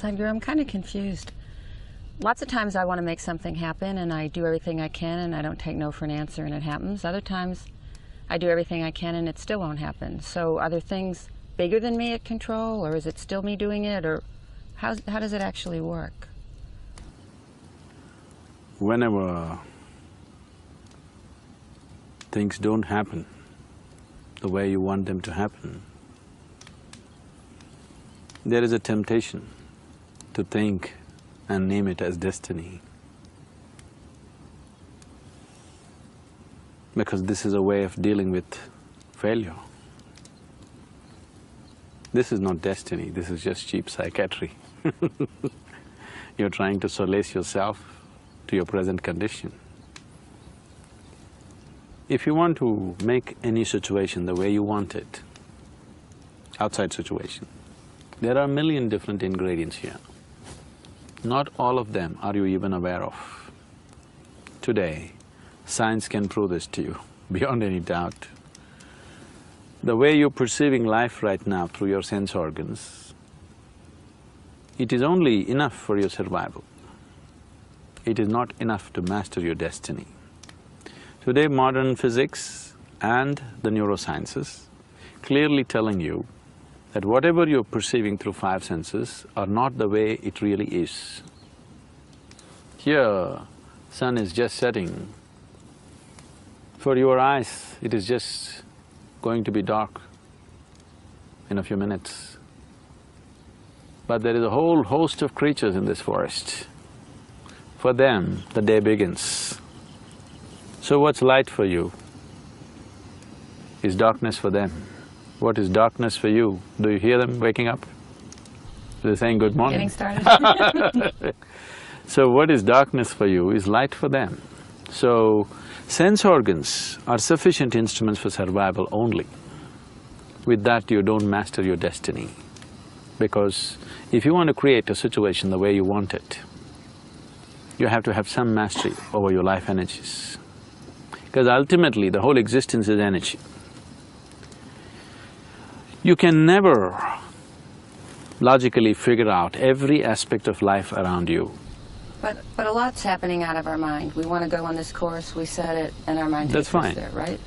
Sadhguru, I'm kind of confused. Lots of times I want to make something happen and I do everything I can and I don't take no for an answer and it happens. Other times I do everything I can and it still won't happen. So are there things bigger than me at control, or is it still me doing it, or how does it actually work? Whenever things don't happen the way you want them to happen, there is a temptation to think and name it as destiny. Because this is a way of dealing with failure. This is not destiny, this is just cheap psychiatry. You're trying to solace yourself to your present condition. If you want to make any situation the way you want it, outside situation, there are a million different ingredients here. Not all of them are you even aware of. Today, science can prove this to you, beyond any doubt. The way you're perceiving life right now through your sense organs, it is only enough for your survival. It is not enough to master your destiny. Today, modern physics and the neurosciences clearly telling you that whatever you're perceiving through five senses are not the way it really is. Here, sun is just setting. For your eyes, it is just going to be dark in a few minutes. But there is a whole host of creatures in this forest. For them, the day begins. So what's light for you is darkness for them. What is darkness for you? Do you hear them waking up? They're saying good morning. Getting started. So what is darkness for you is light for them. So sense organs are sufficient instruments for survival only. With that, you don't master your destiny. Because if you want to create a situation the way you want it, you have to have some mastery over your life energies. Because ultimately, the whole existence is energy. You can never logically figure out every aspect of life around you. But a lot's happening out of our mind. We want to go on this course, we set it, and our mind takes us there, right?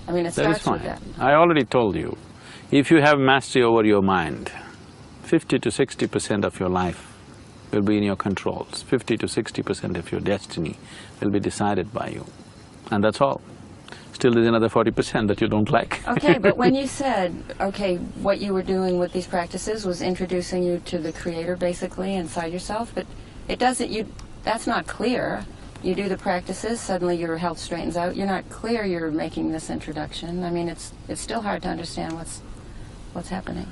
I mean, it starts with that. I already told you, if you have mastery over your mind, 50 to 60% of your life will be in your controls. 50 to 60% of your destiny will be decided by you. And that's all. Still there's another 40% that you don't like. Okay, but when you said, okay, what you were doing with these practices was introducing you to the Creator, basically, inside yourself, but it doesn't… that's not clear. You do the practices, suddenly your health straightens out, you're not clear you're making this introduction. I mean, it's still hard to understand what's happening.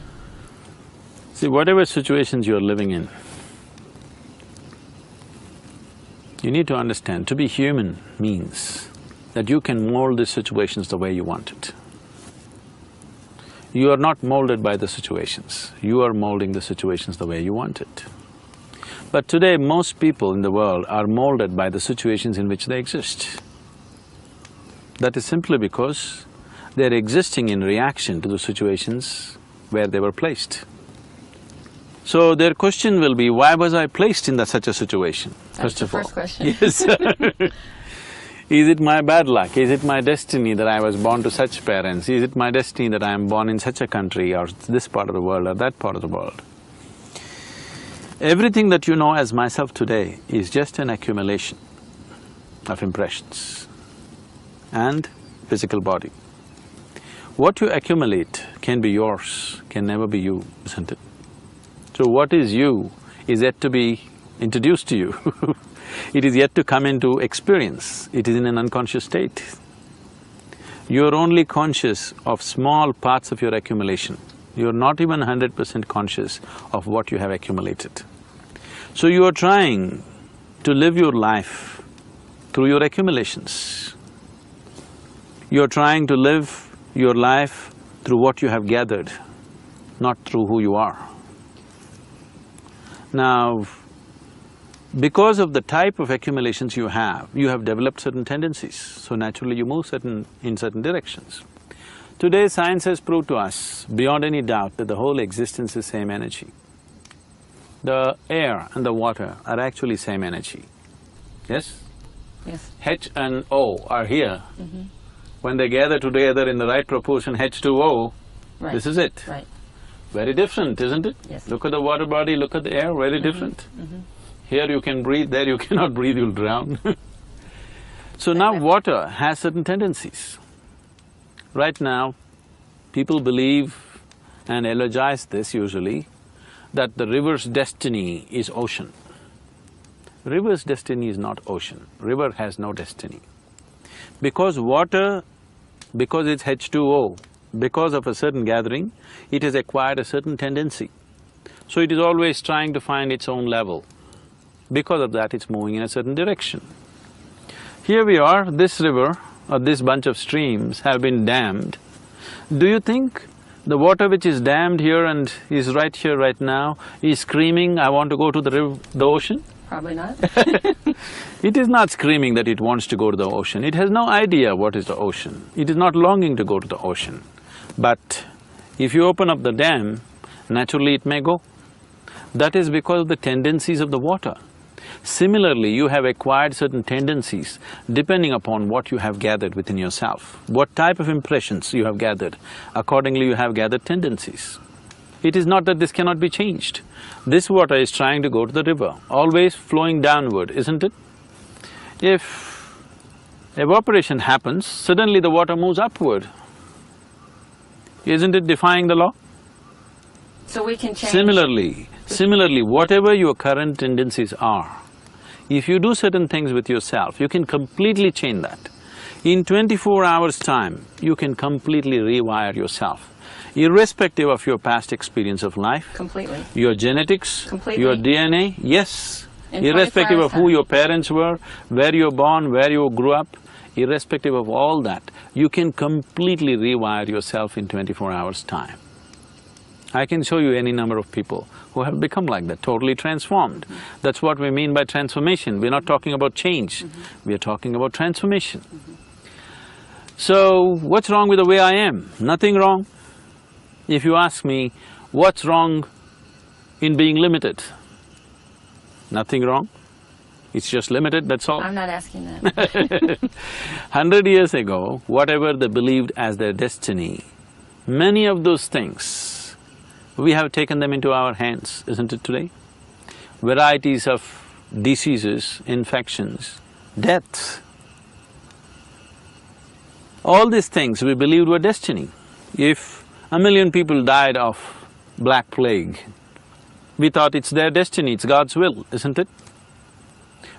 See, whatever situations you're living in, you need to understand, to be human means that you can mold these situations the way you want it. You are not molded by the situations, you are molding the situations the way you want it. But today, most people in the world are molded by the situations in which they exist. That is simply because they're existing in reaction to the situations where they were placed. So their question will be, why was I placed in such a situation, first of all? That's the first question. Yes. Is it my bad luck? Is it my destiny that I was born to such parents? Is it my destiny that I am born in such a country or this part of the world or that part of the world? Everything that you know as myself today is just an accumulation of impressions and physical body. What you accumulate can be yours, can never be you, isn't it? So what is you is yet to be introduced to you. It is yet to come into experience, it is in an unconscious state. You're only conscious of small parts of your accumulation. You're not even 100% conscious of what you have accumulated. So you are trying to live your life through your accumulations. You're trying to live your life through what you have gathered, not through who you are. Now, because of the type of accumulations you have developed certain tendencies, so naturally you move in certain directions. Today, science has proved to us, beyond any doubt, that the whole existence is same energy. the air and the water are actually same energy, yes? Yes. H and O are here. When they gather together in the right proportion, H2O, Right. this is it. Right. Very different, isn't it? Yes. Look at the water body, look at the air, very different. Here you can breathe, there you cannot breathe, you'll drown. So now water has certain tendencies. Right now, people believe and eulogize this usually, that the river's destiny is ocean. River's destiny is not ocean. River has no destiny. Because water, because it's H2O, because of a certain gathering, it has acquired a certain tendency. So it is always trying to find its own level. Because of that, it's moving in a certain direction. Here we are, this river or this bunch of streams have been dammed. Do you think the water which is dammed here and is right here right now is screaming, I want to go to the ocean? Probably not. It is not screaming that it wants to go to the ocean. It has no idea what is the ocean. It is not longing to go to the ocean. But if you open up the dam, naturally it may go. That is because of the tendencies of the water. Similarly, you have acquired certain tendencies depending upon what you have gathered within yourself. What type of impressions you have gathered, accordingly you have gathered tendencies. It is not that this cannot be changed. This water is trying to go to the river, always flowing downward, isn't it? If evaporation happens, suddenly the water moves upward. Isn't it defying the law? So we can change… Similarly, whatever your current tendencies are, if you do certain things with yourself, you can completely change that. In 24 hours' time, you can completely rewire yourself, irrespective of your past experience of life. Completely. Your genetics, Completely. your DNA, yes. In Irrespective 24 of hours' who time. your parents were, where you were born, where you grew up, irrespective of all that, you can completely rewire yourself in 24 hours' time. I can show you any number of people who have become like that, totally transformed. That's what we mean by transformation. We're not talking about change, we are talking about transformation. So, what's wrong with the way I am? Nothing wrong. If you ask me, what's wrong in being limited? Nothing wrong. It's just limited, that's all. I'm not asking that. 100 years ago, whatever they believed as their destiny, many of those things, we have taken them into our hands, isn't it today? Varieties of diseases, infections, deaths. All these things we believed were destiny. If 1 million people died of Black Plague, we thought it's their destiny, it's God's will, isn't it?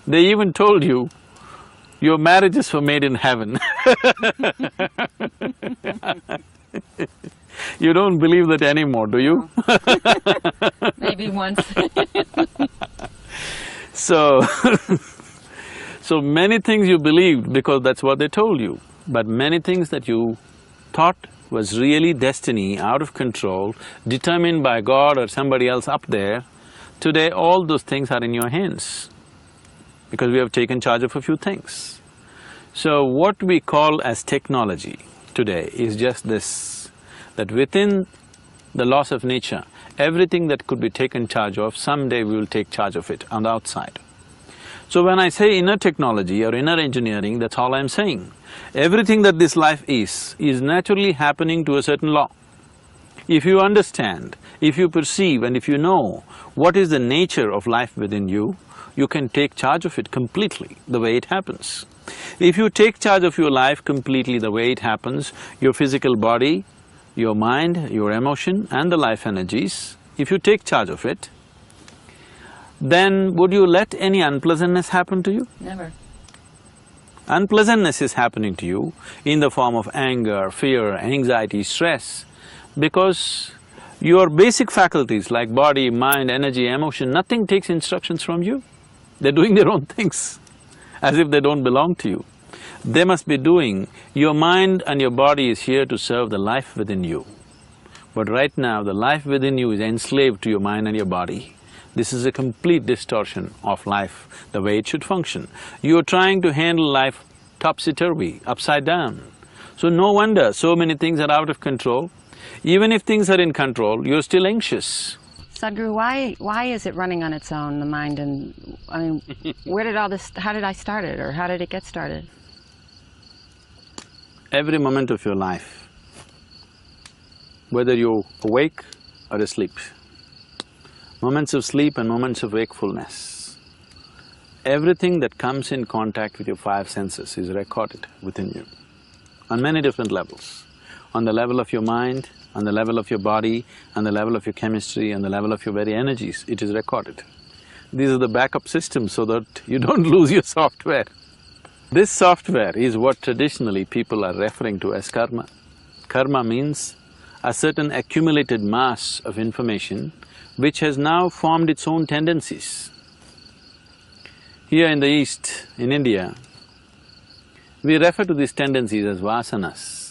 They even told you, your marriages were made in heaven. You don't believe that anymore, do you? Maybe once. So, so many things you believed because that's what they told you, but many things that you thought was really destiny, out of control, determined by God or somebody else up there, today all those things are in your hands, because we have taken charge of a few things. So what we call as technology today is just this, that within the laws of nature, everything that could be taken charge of, someday we will take charge of it on the outside. So when I say inner technology or inner engineering, that's all I'm saying. Everything that this life is naturally happening to a certain law. If you understand, if you perceive and if you know what is the nature of life within you, you can take charge of it completely, the way it happens. If you take charge of your life completely the way it happens, your physical body, your mind, your emotion and the life energies, if you take charge of it, then would you let any unpleasantness happen to you? Never. Unpleasantness is happening to you in the form of anger, fear, anxiety, stress, because your basic faculties like body, mind, energy, emotion, nothing takes instructions from you. They're doing their own things, as if they don't belong to you. They must be doing… Your mind and your body is here to serve the life within you. But right now, the life within you is enslaved to your mind and your body. This is a complete distortion of life, the way it should function. You're trying to handle life topsy-turvy, upside down. So no wonder so many things are out of control. Even if things are in control, you're still anxious. Sadhguru, why is it running on its own, the mind? And I mean, where did all this, how did I start it, or how did it get started? Every moment of your life, whether you're awake or asleep, moments of sleep and moments of wakefulness, everything that comes in contact with your five senses is recorded within you on many different levels. On the level of your mind, on the level of your body, on the level of your chemistry, on the level of your very energies, it is recorded. These are the backup systems so that you don't lose your software. This software is what traditionally people are referring to as karma. Karma means a certain accumulated mass of information which has now formed its own tendencies. Here in the East, in India, we refer to these tendencies as vasanas.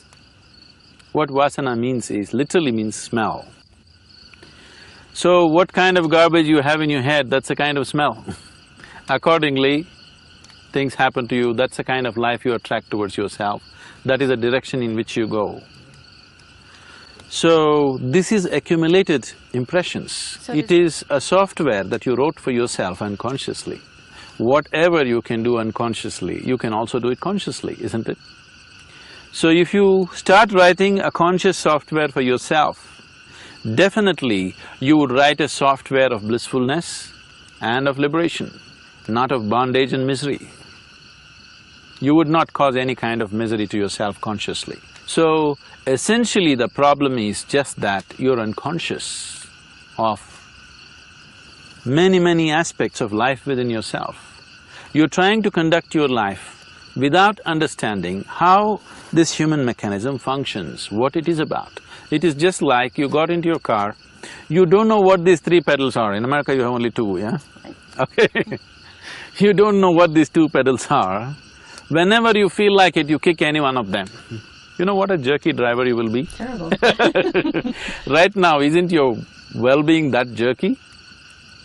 What vasana means is, literally means smell. So what kind of garbage you have in your head, that's a kind of smell. Accordingly, things happen to you, that's the kind of life you attract towards yourself, that is the direction in which you go. So, this is accumulated impressions. So it is a software that you wrote for yourself unconsciously. Whatever you can do unconsciously, you can also do it consciously, isn't it? So if you start writing a conscious software for yourself, definitely you would write a software of blissfulness and of liberation, not of bondage and misery. You would not cause any kind of misery to yourself consciously. So, essentially the problem is just that you're unconscious of many aspects of life within yourself. You're trying to conduct your life without understanding how this human mechanism functions, what it is about. It is just like you got into your car, you don't know what these three pedals are. In America you have only two, yeah? Okay. You don't know what these two pedals are. Whenever you feel like it, you kick any one of them. You know what a jerky driver you will be? Terrible. Right now, isn't your well-being that jerky?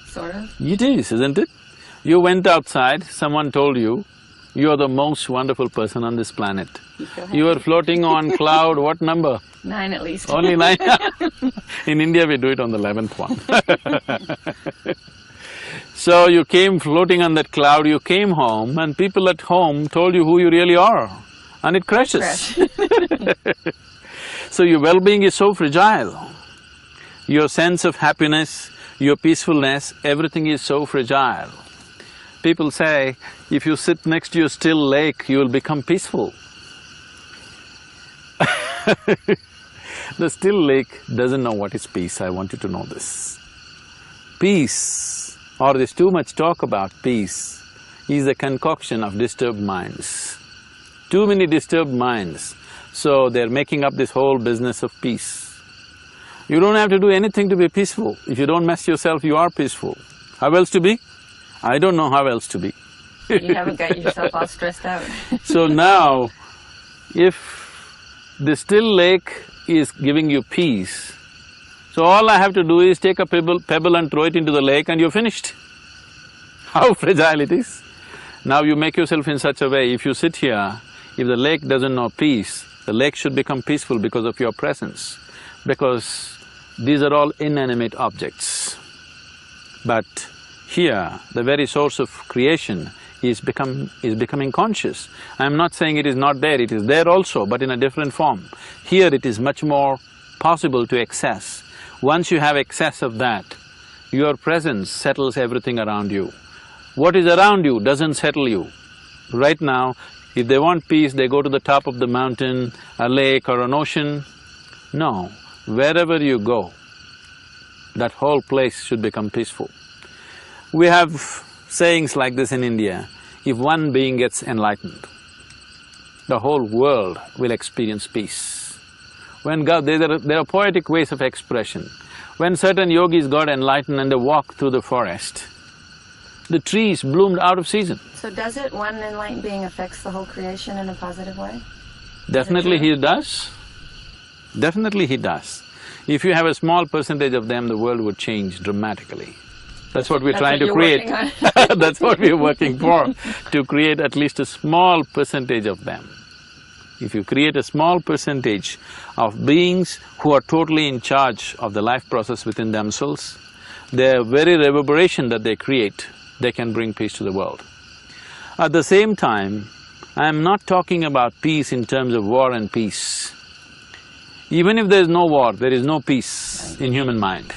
Sort of. It is, isn't it? You went outside, someone told you, you're the most wonderful person on this planet. You are floating on cloud, what number? 9 at least. Only 9? In India we do it on the 11th one. So you came floating on that cloud, you came home and people at home told you who you really are and it crashes. So your well-being is so fragile. Your sense of happiness, your peacefulness, everything is so fragile. People say, if you sit next to a still lake, you will become peaceful. The still lake doesn't know what is peace, I want you to know this. Peace, or there's too much talk about peace, is a concoction of disturbed minds. Too many disturbed minds, so they're making up this whole business of peace. You don't have to do anything to be peaceful. If you don't mess yourself, you are peaceful. How else to be? I don't know how else to be. You haven't got yourself all stressed out. So now, if the still lake is giving you peace, so all I have to do is take a pebble and throw it into the lake and you're finished. How fragile it is. Now you make yourself in such a way, if you sit here, if the lake doesn't know peace, the lake should become peaceful because of your presence, because these are all inanimate objects. But here, the very source of creation is becoming conscious. I'm not saying it is not there, it is there also, but in a different form. Here it is much more possible to access. Once you have access of that, your presence settles everything around you. What is around you doesn't settle you. Right now, if they want peace, they go to the top of the mountain, a lake or an ocean. No, wherever you go, that whole place should become peaceful. We have sayings like this in India, if one being gets enlightened, the whole world will experience peace. When there are poetic ways of expression. When certain yogis got enlightened and they walked through the forest, the trees bloomed out of season. So does it, one enlightened being affects the whole creation in a positive way? Definitely he does. Definitely he does. If you have a small percentage of them, the world would change dramatically. That's what we're trying to create. That's what we're working for, to create at least a small percentage of them. If you create a small percentage of beings who are totally in charge of the life process within themselves, their very reverberation that they create, they can bring peace to the world. At the same time, I am not talking about peace in terms of war and peace. Even if there is no war, there is no peace in human mind.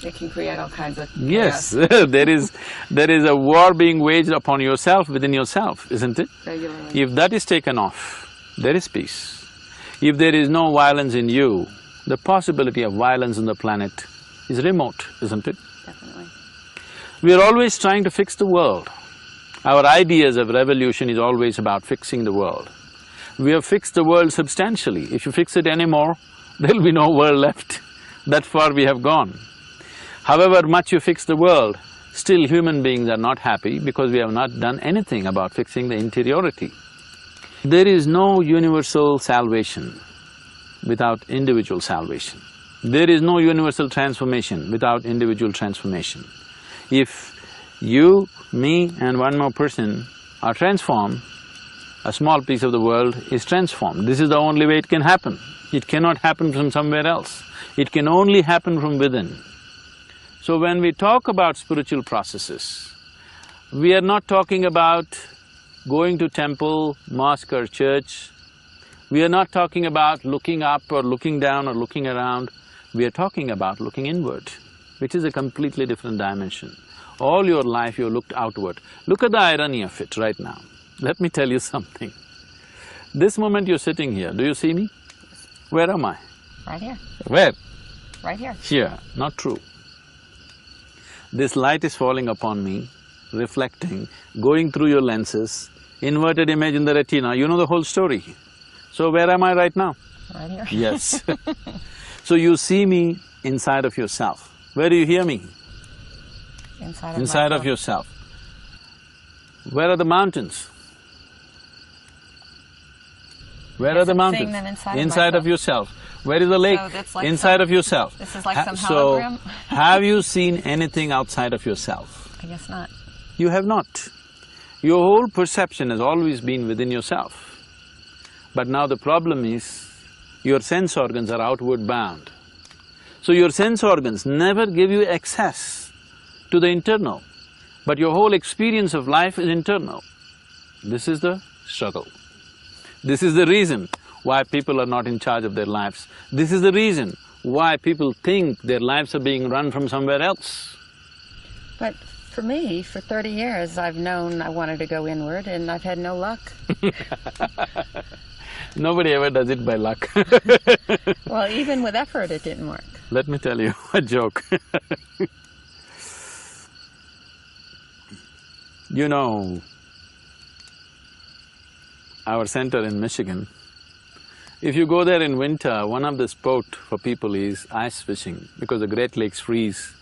It can create all kinds of Yes, there is a war being waged upon yourself, within yourself, isn't it? regularly. If that is taken off, there is peace. If there is no violence in you, the possibility of violence on the planet is remote, isn't it? Definitely. We are always trying to fix the world. Our ideas of revolution is always about fixing the world. We have fixed the world substantially. If you fix it anymore, there'll be no world left. That far we have gone. However much you fix the world, still human beings are not happy because we have not done anything about fixing the interiority. There is no universal salvation without individual salvation. There is no universal transformation without individual transformation. If you, me and one more person are transformed, a small piece of the world is transformed. This is the only way it can happen. It cannot happen from somewhere else. It can only happen from within. So when we talk about spiritual processes, we are not talking about going to temple, mosque or church. We are not talking about looking up or looking down or looking around. We are talking about looking inward, which is a completely different dimension. All your life you looked outward. Look at the irony of it right now. Let me tell you something. This moment you're sitting here, do you see me? Where am I? Right here. Where? Right here. Here. Not true. This light is falling upon me, reflecting, going through your lenses, inverted image in the retina, you know the whole story. So where am I right now? Right here. Yes. So you see me inside of yourself. Where do you hear me? Inside of yourself. Where are the mountains? Where are the mountains? Seeing them inside of yourself. Where is the lake? So that's like inside of yourself. This is like some So, hologram? have you seen anything outside of yourself? I guess not. You have not. Your whole perception has always been within yourself. But now the problem is, your sense organs are outward bound. So your sense organs never give you access to the internal, but your whole experience of life is internal. This is the struggle. This is the reason why people are not in charge of their lives. This is the reason why people think their lives are being run from somewhere else. But for me, for 30 years, I've known I wanted to go inward and I've had no luck. Nobody ever does it by luck. Well, even with effort, it didn't work. Let me tell you a joke. You know, our center in Michigan, if you go there in winter, one of the sport for people is ice fishing because the Great Lakes freeze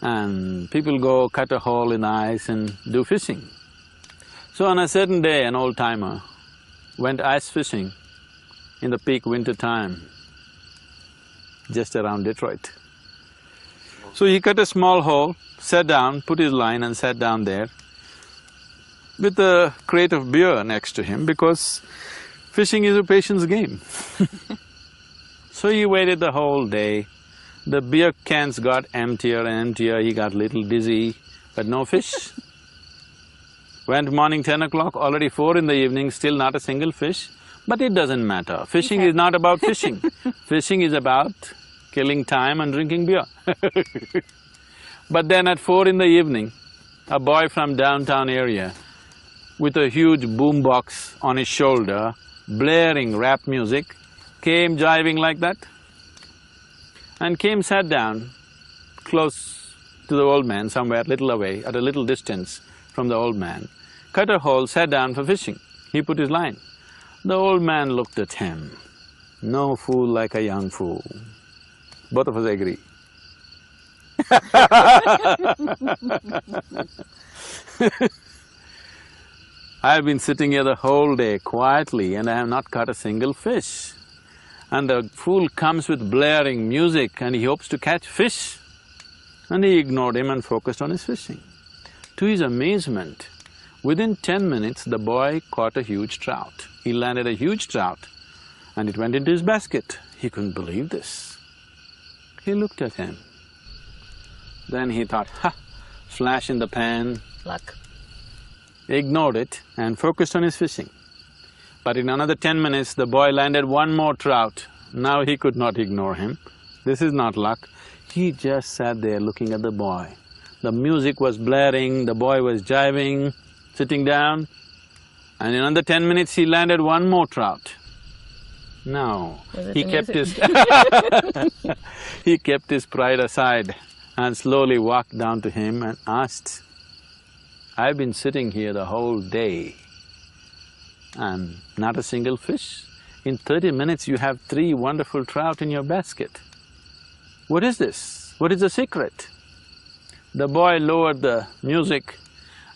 and people go cut a hole in the ice and do fishing. So on a certain day, an old-timer went ice fishing in the peak winter time, just around Detroit. So he cut a small hole, sat down, put his line and sat down there with a crate of beer next to him because fishing is a patience game. So he waited the whole day. The beer cans got emptier and emptier, he got little dizzy, but no fish. Went morning 10 o'clock, already 4 in the evening, still not a single fish. But it doesn't matter. Fishing is not about fishing. Fishing is about killing time and drinking beer. But then at 4 in the evening, a boy from downtown area with a huge boombox on his shoulder, blaring rap music, came jiving like that and came sat down close to the old man, somewhere little away, at a little distance from the old man, cut a hole, sat down for fishing. He put his line. The old man looked at him. No fool like a young fool. Both of us agree. I've been sitting here the whole day quietly and I have not caught a single fish. And the fool comes with blaring music and he hopes to catch fish. And he ignored him and focused on his fishing. To his amazement, within 10 minutes the boy caught a huge trout. He landed a huge trout and it went into his basket. He couldn't believe this. He looked at him. Then he thought, ha, flash in the pan, Luck. ignored it and focused on his fishing. But in another 10 minutes, the boy landed one more trout. Now he could not ignore him. This is not luck. He just sat there looking at the boy. The music was blaring, the boy was jiving, sitting down, and in another 10 minutes he landed one more trout. No, he kept his he kept his pride aside and slowly walked down to him and asked, "I've been sitting here the whole day and not a single fish. In 30 minutes you have 3 wonderful trout in your basket. What is this? What is the secret?" The boy lowered the music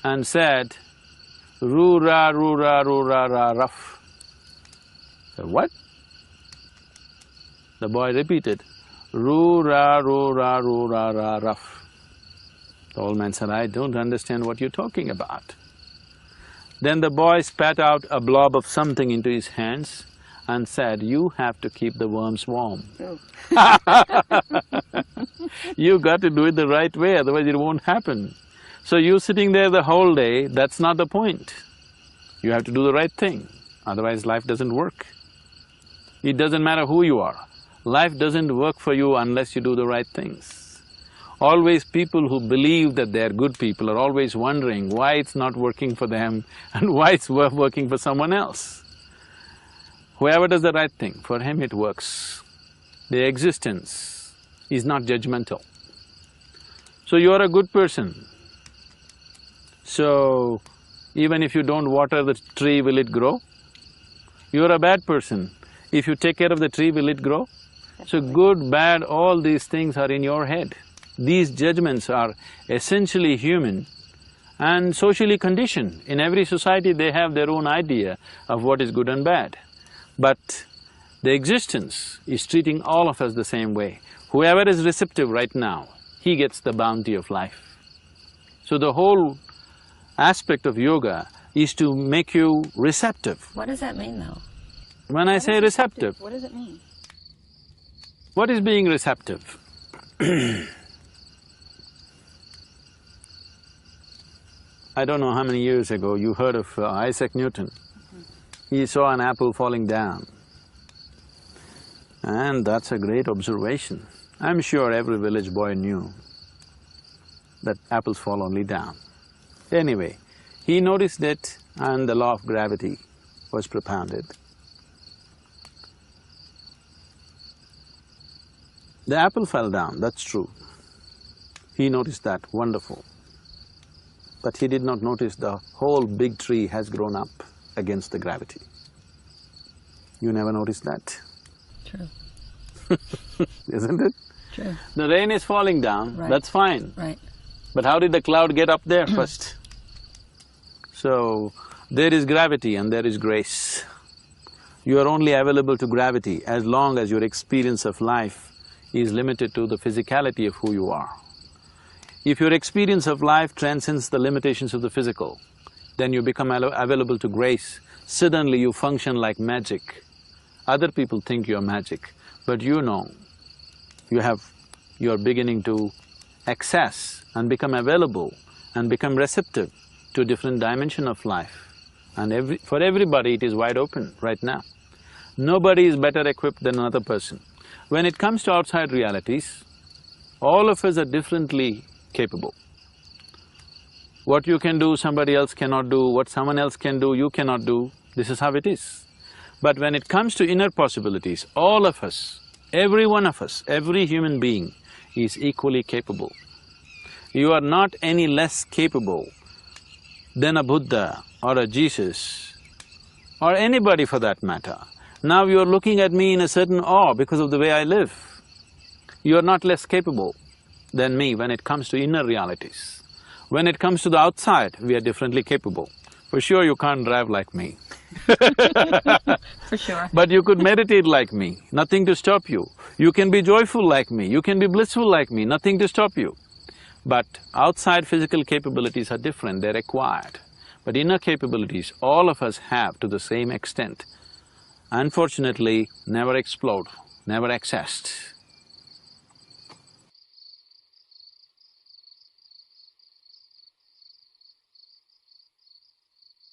and said, "Roo-ra, roo-ra, roo-ra, ra, rough." Said, "What?" The boy repeated, "Roo-ra, roo-ra, roo-ra, ra, rough." The old man said, "I don't understand what you're talking about." Then the boy spat out a blob of something into his hands and said, "You have to keep the worms warm." Oh. You got to do it the right way, otherwise it won't happen. So you sitting there the whole day, that's not the point. You have to do the right thing, otherwise life doesn't work. It doesn't matter who you are, life doesn't work for you unless you do the right things. Always people who believe that they're good people are always wondering why it's not working for them and why it's working for someone else. Whoever does the right thing, for him it works. The existence is not judgmental. So you're a good person. So, even if you don't water the tree, will it grow? You're a bad person. If you take care of the tree, will it grow? So good, bad, all these things are in your head. These judgments are essentially human and socially conditioned. In every society they have their own idea of what is good and bad. But the existence is treating all of us the same way. Whoever is receptive right now, he gets the bounty of life. So the whole aspect of yoga is to make you receptive. What does that mean, though? When I say receptive, What does it mean? what is being receptive? I don't know how many years ago you heard of Isaac Newton. He saw an apple falling down. And that's a great observation. I'm sure every village boy knew that apples fall only down. Anyway, he noticed it and the law of gravity was propounded. The apple fell down, that's true. He noticed that, wonderful. But he did not notice the whole big tree has grown up against the gravity. You never noticed that? True. Isn't it? True. The rain is falling down, Right. that's fine. Right. But how did the cloud get up there first? So, there is gravity and there is grace. You are only available to gravity as long as your experience of life is limited to the physicality of who you are. If your experience of life transcends the limitations of the physical, then you become available to grace. Suddenly you function like magic. Other people think you're magic, but you know, you're beginning to access and become available and become receptive to a different dimension of life. And for everybody it is wide open right now. Nobody is better equipped than another person. When it comes to outside realities, all of us are differently capable. What you can do, somebody else cannot do, what someone else can do, you cannot do, this is how it is. But when it comes to inner possibilities, all of us, every one of us, every human being is equally capable. You are not any less capable than a Buddha or a Jesus or anybody for that matter. Now you are looking at me in a certain awe because of the way I live. You are not less capable than me when it comes to inner realities. When it comes to the outside, we are differently capable. For sure you can't drive like me. For sure. But you could meditate like me, nothing to stop you. You can be joyful like me, you can be blissful like me, nothing to stop you. But outside physical capabilities are different, they're acquired. But inner capabilities, all of us have to the same extent. Unfortunately, never explored, never accessed.